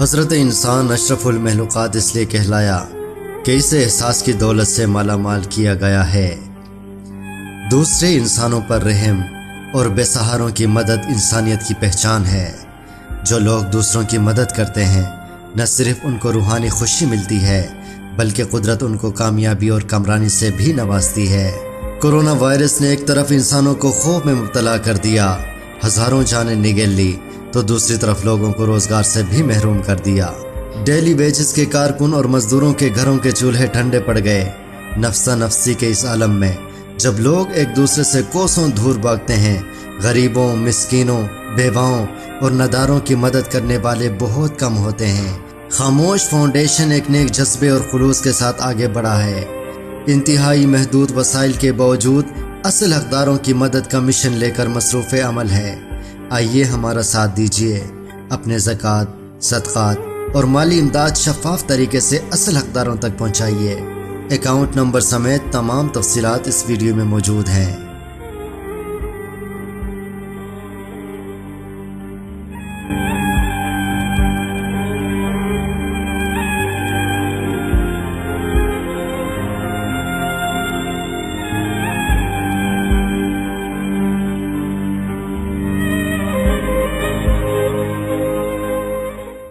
حضرت انسان اشرف المخلوقات اس لیے کہلایا کہ اسے احساس کی دولت سے مالا مال کیا گیا ہے۔ دوسرے انسانوں پر رحم اور بے سہاروں کی مدد انسانیت کی پہچان ہے۔ جو لوگ دوسروں کی مدد کرتے ہیں نہ صرف ان کو روحانی خوشی ملتی ہے بلکہ قدرت ان کو کامیابی اور کامرانی سے بھی نوازتی ہے۔ کورونا وائرس نے ایک طرف انسانوں کو خوف میں مبتلا کر دیا، ہزاروں جانیں نگل لی، تو دوسری طرف لوگوں کو روزگار سے بھی محروم کر دیا۔ ڈیلی ویجز کے کارکن اور مزدوروں کے گھروں کے چولہے ٹھنڈے پڑ گئے۔ نفسا نفسی کے اس عالم میں جب لوگ ایک دوسرے سے کوسوں دور بھاگتے ہیں، غریبوں، مسکینوں، بیواؤں اور نداروں کی مدد کرنے والے بہت کم ہوتے ہیں۔ خاموش فاؤنڈیشن ایک نیک جذبے اور خلوص کے ساتھ آگے بڑھا ہے۔ انتہائی محدود وسائل کے باوجود اصل حقداروں کی مدد کا مشن لے کر مصروف عمل ہے۔ آئیے ہمارا ساتھ دیجیے، اپنے زکوٰۃ، صدقات اور مالی امداد شفاف طریقے سے اصل حقداروں تک پہنچائیے۔ اکاؤنٹ نمبر سمیت تمام تفصیلات اس ویڈیو میں موجود ہیں۔